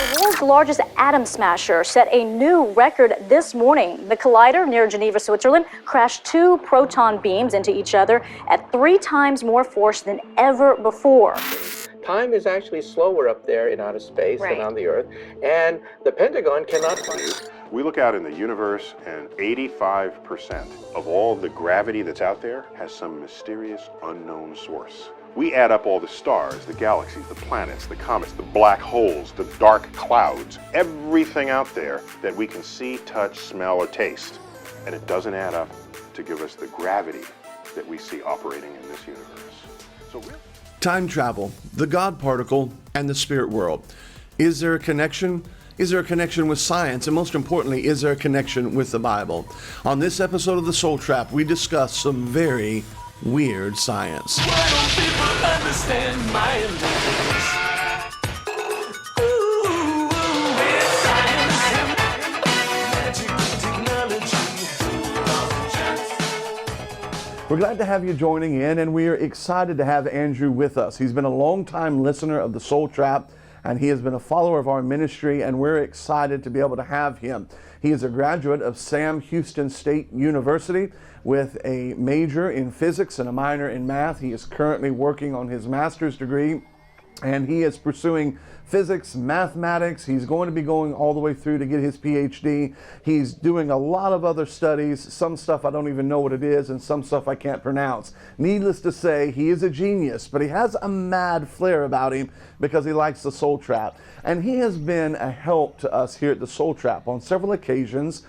The world's largest atom smasher set a new record this morning. The collider near Geneva, Switzerland, crashed two proton beams into each other at 3 times more force than ever before. Time is actually slower up there in outer space than on the Earth, and the Pentagon cannot find. We look out in the universe, and 85% of all the gravity that's out there has some mysterious unknown source. We add up all the stars, the galaxies, the planets, the comets, the black holes, the dark clouds, everything out there that we can see, touch, smell, or taste. And it doesn't add up to give us the gravity that we see operating in this universe. Time travel, the God particle, and the spirit world. Is there a connection? Is there a connection with science? And most importantly, is there a connection with the Bible? On this episode of The Soul Trap, we discuss some very weird science. Why don't people understand my ambitions? Ooh, weird science, magic technology. We're glad to have you joining in, and we are excited to have Andrew with us. He's been a long-time listener of The Soul Trap, and he has been a follower of our ministry, and we're excited to be able to have him. He is a graduate of Sam Houston State University with a major in physics and a minor in math. He is currently working on his master's degree, and he is pursuing physics, mathematics. He's going to be going all the way through to get his PhD. He's doing a lot of other studies, some stuff I don't even know what it is, and some stuff I can't pronounce. Needless to say, he is a genius, but he has a mad flair about him because he likes the Soul Trap. And he has been a help to us here at the Soul Trap on several occasions.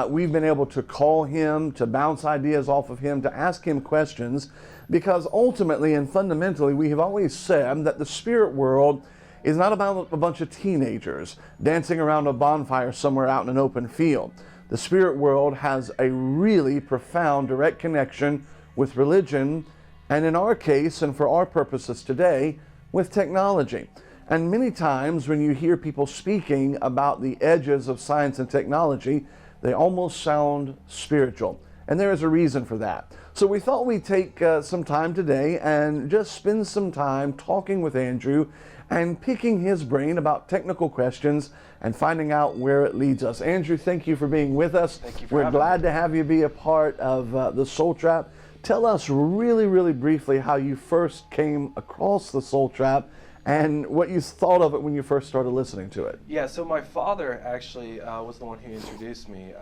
We've been able to call him, to bounce ideas off of him, to ask him questions, because ultimately and fundamentally we have always said that the spirit world is not about a bunch of teenagers dancing around a bonfire somewhere out in an open field. The spirit world has a really profound direct connection with religion, and in our case, and for our purposes today, with technology. And many times when you hear people speaking about the edges of science and technology, they almost sound spiritual. And there is a reason for that. So we thought we'd take some time today and just spend some time talking with Andrew and picking his brain about technical questions and finding out where it leads us. Andrew, thank you for being with us. Thank you for We're glad to have you be a part of the Soul Trap. Tell us really, really briefly how you first came across the Soul Trap and what you thought of it when you first started listening to it. Yeah, so my father actually was the one who introduced me.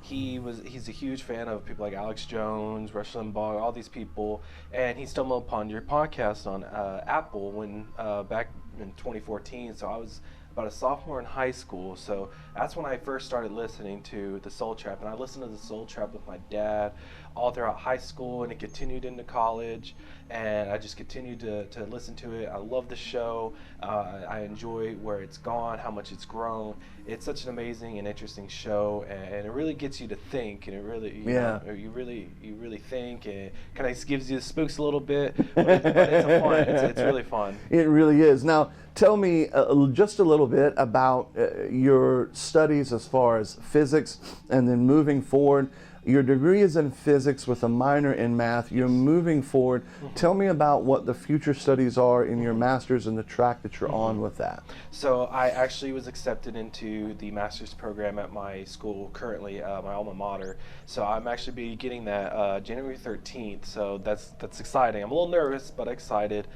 He's a huge fan of people like Alex Jones, Rush Limbaugh, all these people, and he stumbled upon your podcast on Apple when back in 2014. So I was about a sophomore in high school, so that's when I first started listening to the Soul Trap. And I listened to the Soul Trap with my dad all throughout high school, and it continued into college, and I just continued to listen to it. I love the show. I enjoy where it's gone, how much it's grown. It's such an amazing and interesting show, and it really gets you to think, and it really you really think, and it kind of gives you the spooks a little bit, but it's really fun. It really is. Now, tell me just a little bit about your studies as far as physics, and then moving forward. Your degree is in physics with a minor in math. You're moving forward. Tell me about what the future studies are in your master's and the track that you're on with that. So I actually was accepted into the master's program at my school currently, my alma mater. So I'm actually beginning that January 13th. So that's exciting. I'm a little nervous, but excited.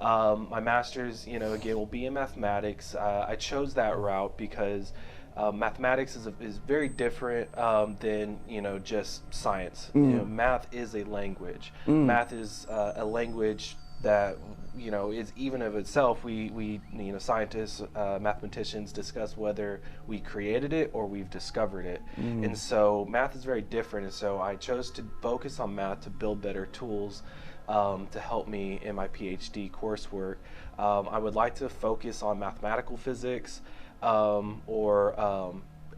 My master's, again, will be in mathematics. I chose that route because mathematics is very different than just science. Math is a language. Math is a language that is even of itself. We scientists, mathematicians discuss whether we created it or we've discovered it. And so math is very different. And so I chose to focus on math to build better tools to help me in my PhD coursework. I would like to focus on mathematical physics. Or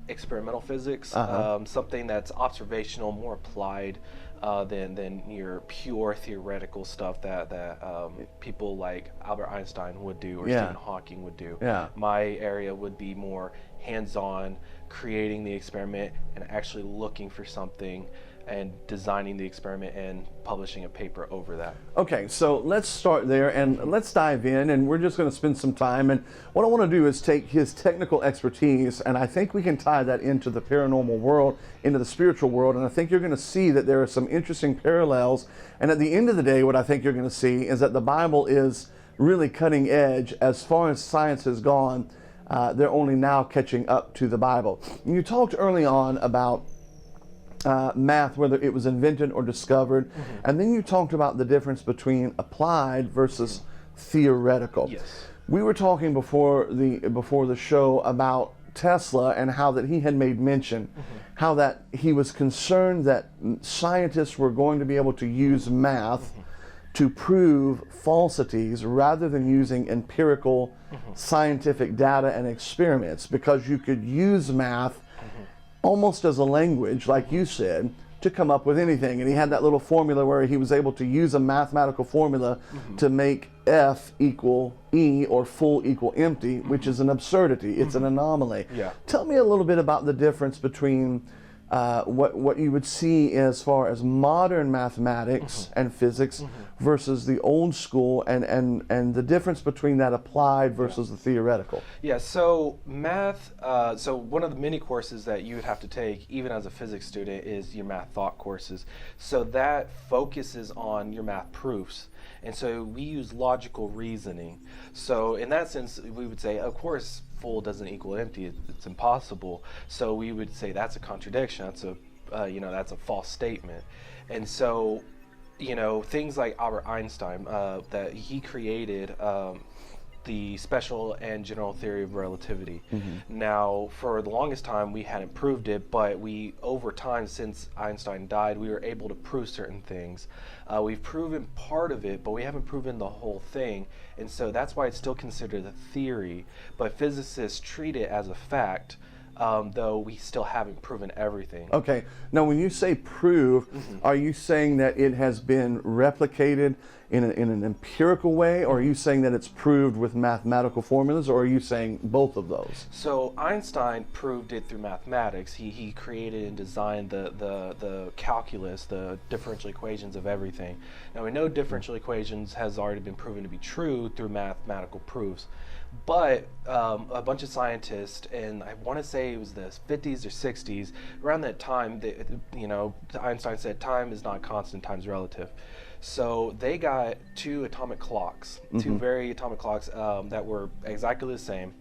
experimental physics, something that's observational, more applied than your pure theoretical stuff that people like Albert Einstein would do or Stephen Hawking would do. My area would be more hands-on, creating the experiment and actually looking for something and designing the experiment and publishing a paper over that. Okay, so let's start there and let's dive in, and we're just going to spend some time. And what I want to do is take his technical expertise, and I think we can tie that into the paranormal world, into the spiritual world, and I think you're going to see that there are some interesting parallels. And at the end of the day, what I think you're going to see is that the Bible is really cutting edge. As far as science has gone, they're only now catching up to the Bible. You talked early on about math, whether it was invented or discovered, and then you talked about the difference between applied versus theoretical. Yes. We were talking before the show about Tesla and how that he had made mention, how that he was concerned that scientists were going to be able to use math to prove falsities rather than using empirical scientific data and experiments, because you could use math almost as a language, like you said, to come up with anything. And he had that little formula where he was able to use a mathematical formula to make F equal E or full equal empty, which is an absurdity. It's an anomaly. Yeah. Tell me a little bit about the difference between what you would see as far as modern mathematics and physics versus the old school, and the difference between that applied versus the theoretical. Yeah, so math, so one of the mini courses that you would have to take, even as a physics student, is your math thought courses. So that focuses on your math proofs. And so we use logical reasoning. So in that sense, we would say, of course, full doesn't equal empty. It's impossible. So we would say that's a contradiction. That's a, that's a false statement. And so, things like Albert Einstein, that he created the special and general theory of relativity. Now, for the longest time, we hadn't proved it, but over time, since Einstein died, we were able to prove certain things. We've proven part of it, but we haven't proven the whole thing, and so that's why it's still considered a theory, but physicists treat it as a fact, though we still haven't proven everything. Okay, now when you say prove, are you saying that it has been replicated in an empirical way, or are you saying that it's proved with mathematical formulas, or are you saying both of those? So Einstein proved it through mathematics. He created and designed the calculus, the differential equations of everything. Now we know differential equations has already been proven to be true through mathematical proofs. But a bunch of scientists, and I want to say it was the 50s or 60s, around that time, Einstein said time is not constant, time is relative. So they got two atomic clocks, two very atomic clocks that were exactly the same.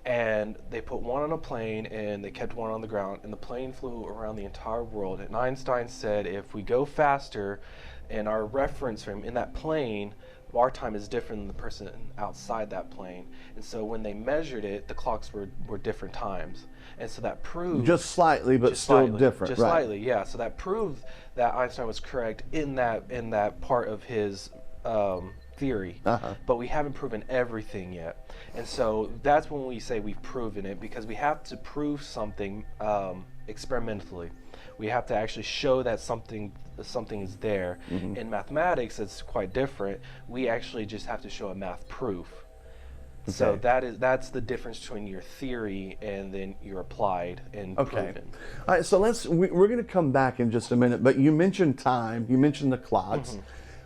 And they put one on a plane and they kept one on the ground, and the plane flew around the entire world. And Einstein said, if we go faster and our reference frame in that plane, our time is different than the person outside that plane. And so when they measured it, the clocks were different times. And so that proved... Just slightly, but just still slightly, different, just right? Slightly, yeah. So that proved that Einstein was correct in that part of his theory. But we haven't proven everything yet. And so that's when we say we've proven it, because we have to prove something experimentally. We have to actually show that something is there. In mathematics, it's quite different. We actually just have to show a math proof. Okay. So that's the difference between your theory and then your applied and proven. All right, so we're going to come back in just a minute, but you mentioned time, you mentioned the clocks.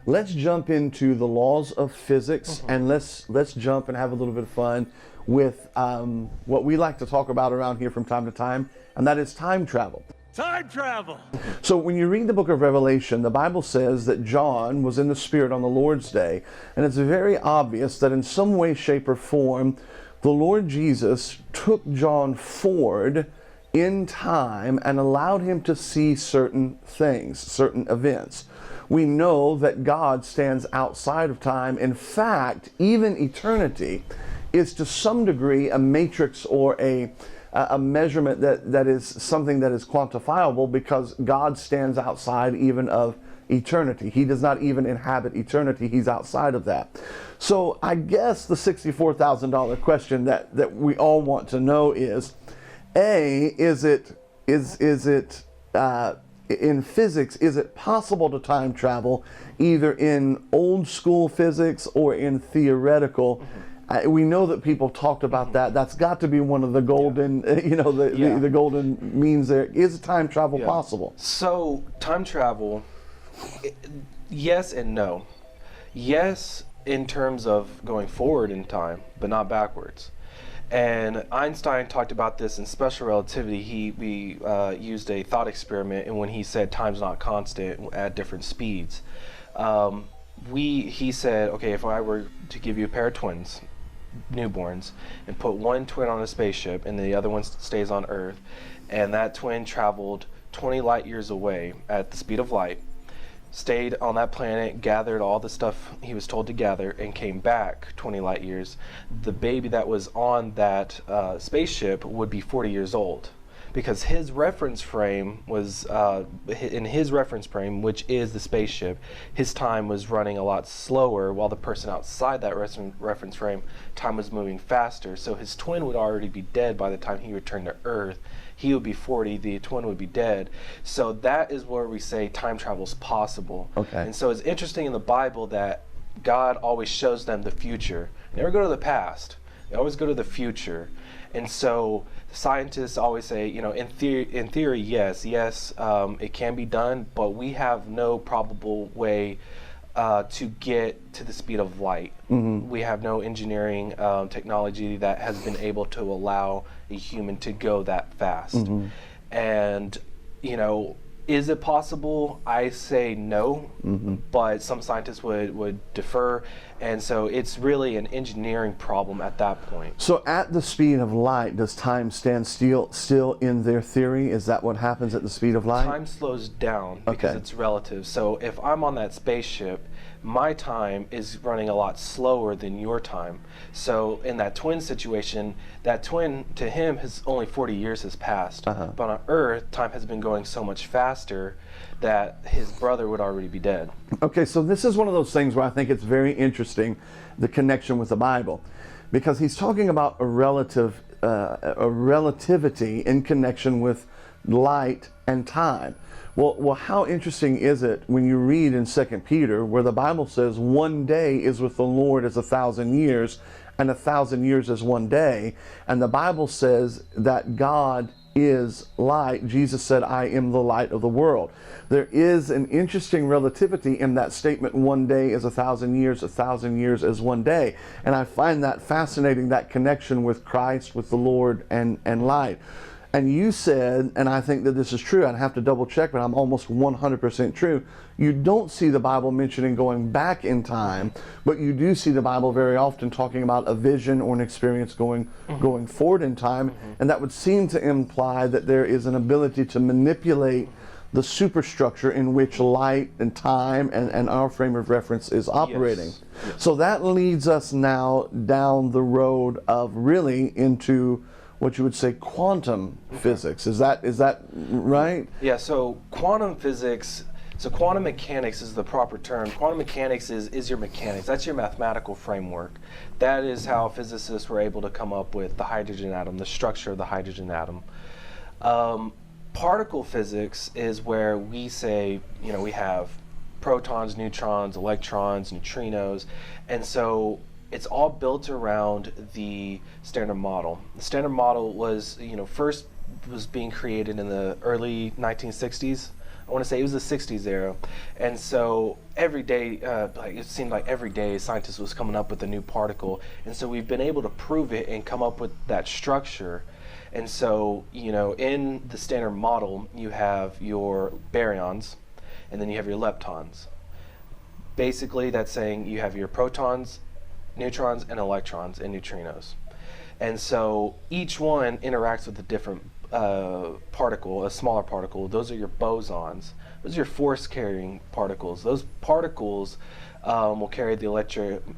Let's jump into the laws of physics, and let's jump and have a little bit of fun with what we like to talk about around here from time to time, and that is time travel. Time travel! So when you read the book of Revelation, the Bible says that John was in the Spirit on the Lord's Day, and it's very obvious that in some way, shape, or form, the Lord Jesus took John forward in time and allowed him to see certain things, certain events. We know that God stands outside of time. In fact, even eternity is to some degree a matrix or a measurement that is something that is quantifiable, because God stands outside even of eternity. He does not even inhabit eternity. He's outside of that. So I guess the $64,000 question that we all want to know is, is it in physics, is it possible to time travel either in old school physics or in theoretical? We know that people talked about that. That's got to be one of the golden, the golden means there. Is time travel possible? So time travel, yes and no. Yes, in terms of going forward in time, but not backwards. And Einstein talked about this in special relativity. We used a thought experiment, and when he said time's not constant at different speeds, he said, okay, if I were to give you a pair of twins, newborns, and put one twin on a spaceship and the other one stays on Earth, and that twin traveled 20 light years away at the speed of light, stayed on that planet, gathered all the stuff he was told to gather, and came back 20 light years, the baby that was on that spaceship would be 40 years old. Because his reference frame was, in his reference frame, which is the spaceship, his time was running a lot slower, while the person outside that reference frame, time was moving faster. So his twin would already be dead by the time he returned to Earth. He would be 40, the twin would be dead. So that is where we say time travel is possible. Okay. And so it's interesting in the Bible that God always shows them the future. They never go to the past. They always go to the future. And so scientists always say, in theory, yes, it can be done, but we have no probable way to get to the speed of light. We have no engineering technology that has been able to allow a human to go that fast. And, is it possible? I say no, but some scientists would defer, and so it's really an engineering problem at that point. So at the speed of light, does time stand still in their theory? Is that what happens at the speed of light? Time slows down because it's relative. So if I'm on that spaceship, my time is running a lot slower than your time. So in that twin situation, that twin, to him, only 40 years has passed. But on Earth, time has been going so much faster that his brother would already be dead. Okay, so this is one of those things where I think it's very interesting, the connection with the Bible, because he's talking about a relativity in connection with light and time. Well, how interesting is it when you read in 2 Peter where the Bible says 1 day is with the Lord as 1,000 years, and 1,000 years is 1 day, and the Bible says that God is light. Jesus said, I am the light of the world. There is an interesting relativity in that statement, 1 day is 1,000 years, 1,000 years is 1 day. And I find that fascinating, that connection with Christ, with the Lord, and light. And you said, and I think that this is true, I'd have to double check, but I'm almost 100% true, you don't see the Bible mentioning going back in time, but you do see the Bible very often talking about a vision or an experience going forward in time, and that would seem to imply that there is an ability to manipulate the superstructure in which light and time and our frame of reference is operating. Yes. So that leads us now down the road of really into what you would say quantum physics. Is that right? Yeah, so quantum physics, so quantum mechanics is the proper term. Quantum mechanics is your mechanics. That's your mathematical framework. That is how physicists were able to come up with the hydrogen atom, the structure of the hydrogen atom. Particle physics is where we say, we have protons, neutrons, electrons, neutrinos, and so it's all built around the Standard Model. The Standard Model was, first was being created in the early 1960s. I want to say it was the 60s era. And so every day, it seemed like every day scientists was coming up with a new particle. And so we've been able to prove it and come up with that structure. And so, in the Standard Model, you have your baryons, and then you have your leptons. Basically, that's saying you have your protons, neutrons, and electrons, and neutrinos. And so each one interacts with a different particle, a smaller particle. Those are your bosons. Those are your force-carrying particles. Those particles will carry the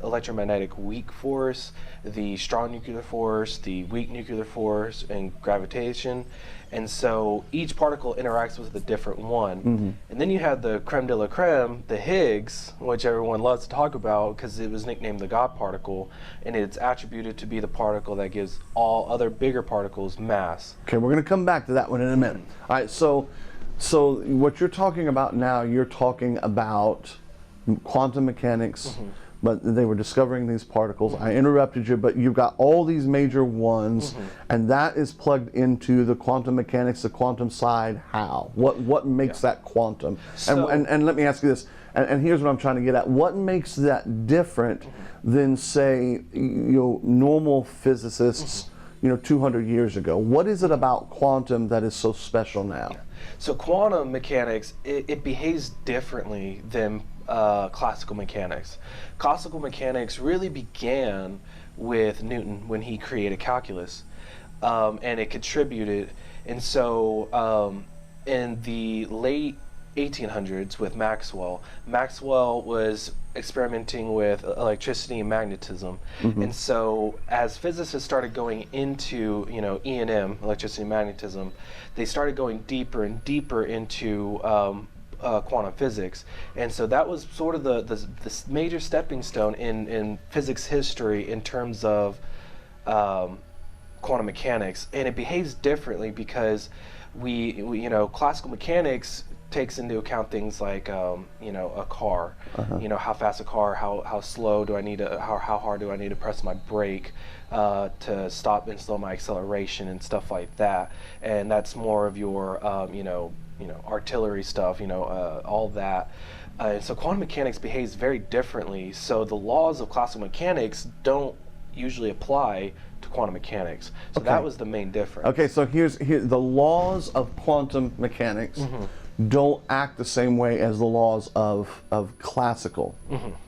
electromagnetic weak force, the strong nuclear force, the weak nuclear force, and gravitation. And so each particle interacts with a different one. And then you have the creme de la creme, the Higgs, which everyone loves to talk about because it was nicknamed the God particle, and it's attributed to be the particle that gives all other bigger particles mass. Okay, we're going to come back to that one in a minute. All right, so what you're talking about now, you're talking about quantum mechanics, but they were discovering these particles. I interrupted you, but you've got all these major ones, and that is plugged into the quantum mechanics, the quantum side. How? What makes that quantum? So, and let me ask you this, and here's what I'm trying to get at. What makes that different than, say, normal physicists, 200 years ago? What is it about quantum that is so special now? So quantum mechanics, it behaves differently than classical mechanics. Classical mechanics really began with Newton when he created calculus, and it contributed. And so in the late 1800s with Maxwell was experimenting with electricity and magnetism. And so as physicists started going into E&M, electricity and magnetism, they started going deeper and deeper into quantum physics. And so that was sort of the major stepping stone in physics history in terms of quantum mechanics. And it behaves differently because we classical mechanics takes into account things like a car, how fast a car, how slow do I need to, how hard do I need to press my brake to stop and slow my acceleration and stuff like that. And that's more of your artillery stuff, all that. And so quantum mechanics behaves very differently. So the laws of classical mechanics don't usually apply to quantum mechanics. So that was the main difference. Okay, so here the laws of quantum mechanics don't act the same way as the laws of classical.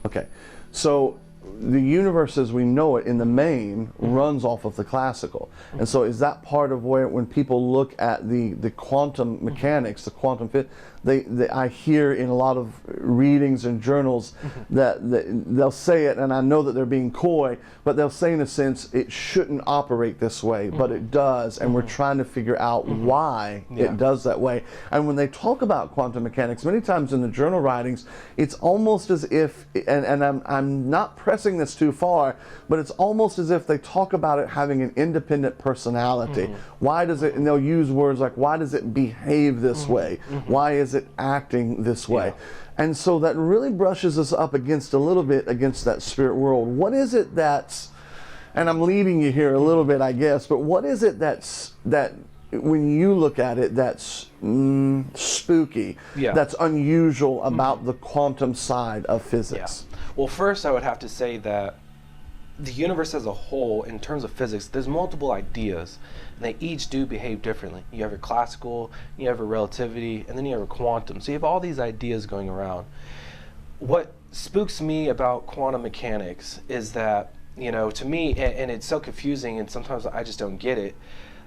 Okay, so the universe as we know it in the main runs off of the classical. And so is that part of where when people look at the quantum mechanics, the quantum fit, I hear in a lot of readings and journals that they'll say it, and I know that they're being coy, but they'll say in a sense it shouldn't operate this way, but it does, and we're trying to figure out why it does that way. And when they talk about quantum mechanics, many times in the journal writings, it's almost as if, and I'm not pressing this too far, but it's almost as if they talk about it having an independent personality. Why does it, and they'll use words like, why does it behave this way? Why is it acting this way? And so that really brushes us up against a little bit against that spirit world. What is it that's, and I'm leading you here a little bit, I guess, but what is it that when you look at it that's spooky, that's unusual about the quantum side of physics? Well, first I would have to say that the universe as a whole, in terms of physics, there's multiple ideas, and they each do behave differently. You have your classical, you have your relativity, and then you have your quantum. So you have all these ideas going around. What spooks me about quantum mechanics is that, to me, and it's so confusing, and sometimes I just don't get it.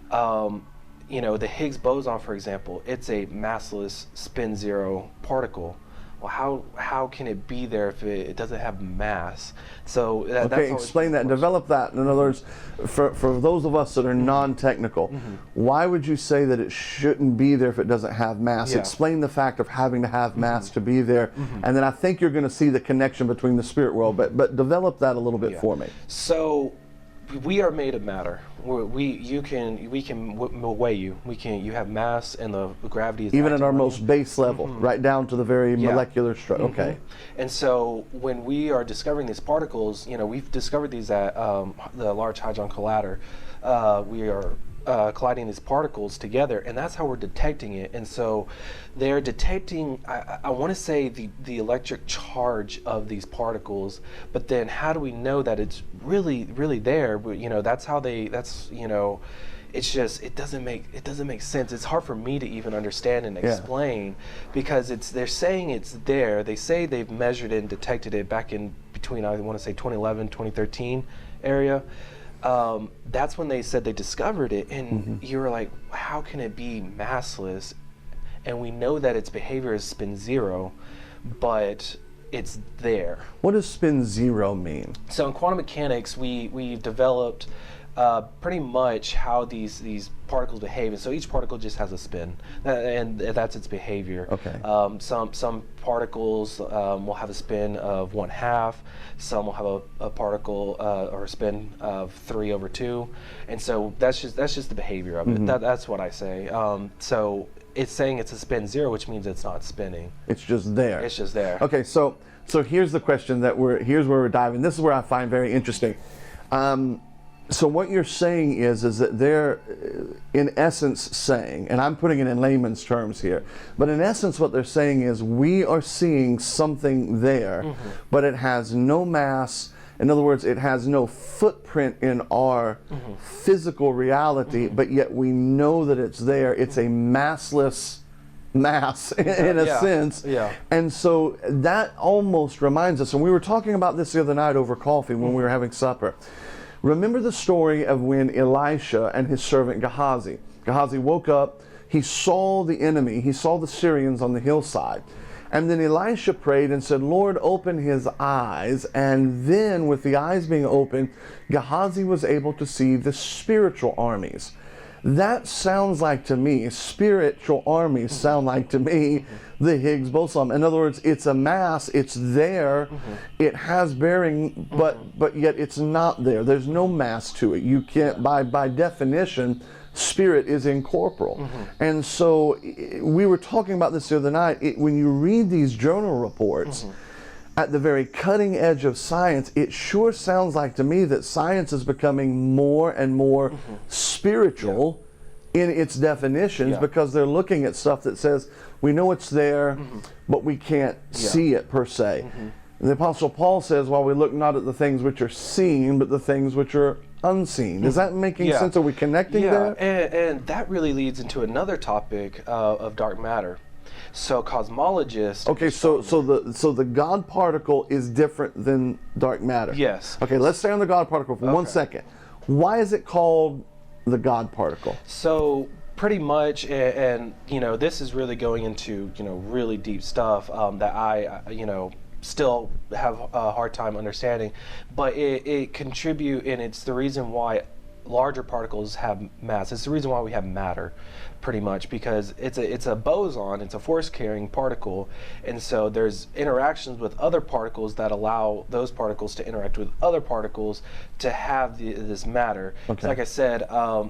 The Higgs boson, for example, it's a massless spin zero particle. Well, how can it be there if it doesn't have mass? So that's explain that and develop that. In other words, for those of us that are non-technical, why would you say that it shouldn't be there if it doesn't have mass? Explain the fact of having to have mass to be there, and then I think you're going to see the connection between the spirit world. But develop that a little bit for me. So we are made of matter. We can weigh you. You have mass, and the gravity is even at our most base level, right down to the very molecular structure. Okay. And so when we are discovering these particles, we've discovered these at the Large Hadron Collider. We are colliding these particles together, and that's how we're detecting it. And so they're detecting, I want to say, the electric charge of these particles, but then how do we know that it's really there? That's how it's just, it doesn't make sense. It's hard for me to even understand and explain, because they're saying it's there. They say they've measured it and detected it back in between, I want to say 2011, 2013 area. That's when they said they discovered it, and you were like, how can it be massless? And we know that its behavior is spin zero, but it's there. What does spin zero mean? So in quantum mechanics, we've developed pretty much how these particles behave, and so each particle just has a spin, and that's its behavior. Okay. Some particles will have a spin of 1/2. Some will have a particle or a spin of 3/2, and so that's just the behavior of it. That's what I say. So it's saying it's a spin 0, which means it's not spinning. It's just there. It's just there. Okay, so here's the question here's where we're diving. This is where I find very interesting. So what you're saying is that they're, in essence, saying, and I'm putting it in layman's terms here, but in essence what they're saying is we are seeing something there, but it has no mass. In other words, it has no footprint in our physical reality, but yet we know that it's there. It's a massless mass in a sense. Yeah. And so that almost reminds us, and we were talking about this the other night over coffee when we were having supper. Remember the story of when Elisha and his servant Gehazi. Gehazi woke up, he saw the enemy, he saw the Syrians on the hillside. And then Elisha prayed and said, Lord, open his eyes. And then with the eyes being open, Gehazi was able to see the spiritual armies. That sounds like to me, spiritual armies sound like to me the Higgs boson. In other words, it's a mass, it's there, it has bearing, but yet it's not there. There's no mass to it. You can't, by definition, spirit is incorporeal. And so we were talking about this the other night. When you read these journal reports, at the very cutting edge of science, it sure sounds like to me that science is becoming more and more spiritual in its definitions, because they're looking at stuff that says we know it's there, but we can't see it per se. The Apostle Paul says, while we look not at the things which are seen, but the things which are unseen. Is that making sense? Are we connecting there? And that really leads into another topic of dark matter. So cosmologists. Okay, so the God particle is different than dark matter. Yes. Okay, let's stay on the God particle for 1 second. Why is it called the God particle? So pretty much, and you know, this is really going into, you know, really deep stuff that I you know, still have a hard time understanding, but it contribute, and it's the reason why larger particles have mass. It's the reason why we have matter, pretty much, because it's a boson, it's a force-carrying particle, and so there's interactions with other particles that allow those particles to interact with other particles to have this matter. Okay. Like I said,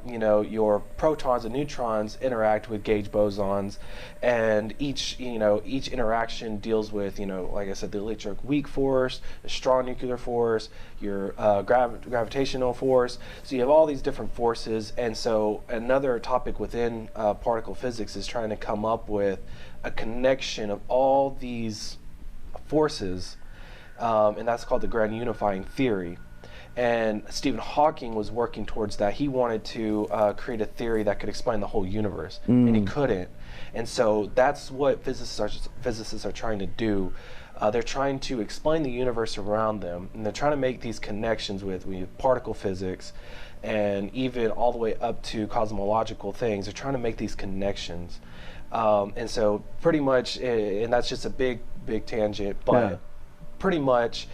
you know, your protons and neutrons interact with gauge bosons, and each interaction deals with, you know, like I said, the electric weak force, the strong nuclear force, your gravitational force. So you have all these different forces, and so another topic within particle physics is trying to come up with a connection of all these forces, and that's called the grand unifying theory. And Stephen Hawking was working towards that. He wanted to create a theory that could explain the whole universe, and he couldn't. And so that's what physicists are trying to do. They're trying to explain the universe around them, and they're trying to make these connections with particle physics, and even all the way up to cosmological things. They're trying to make these connections. And so pretty much, and that's just a big tangent, but pretty much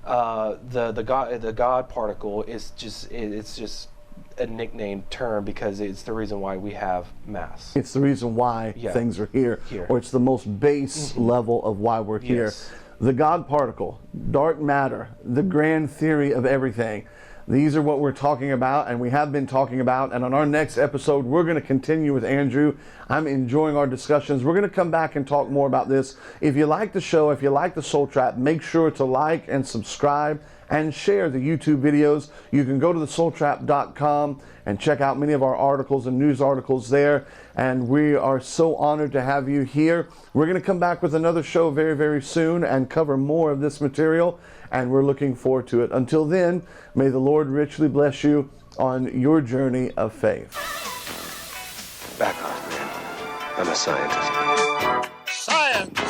the God particle is just, it's just a nicknamed term because it's the reason why we have mass. It's the reason why things are here, or it's the most base level of why we're here. The God particle, dark matter, the grand theory of everything. These are what we're talking about, and we have been talking about, and on our next episode we're going to continue with Andrew. I'm enjoying our discussions. We're going to come back and talk more about this. If you like the show, if you like the Soul Trap, make sure to like and subscribe and share the YouTube videos. You can go to thesoultrap.com and check out many of our articles and news articles there, and we are so honored to have you here. We're going to come back with another show very, very soon and cover more of this material, and we're looking forward to it. Until then, may the Lord richly bless you on your journey of faith. Back off, man. I'm a scientist. Science!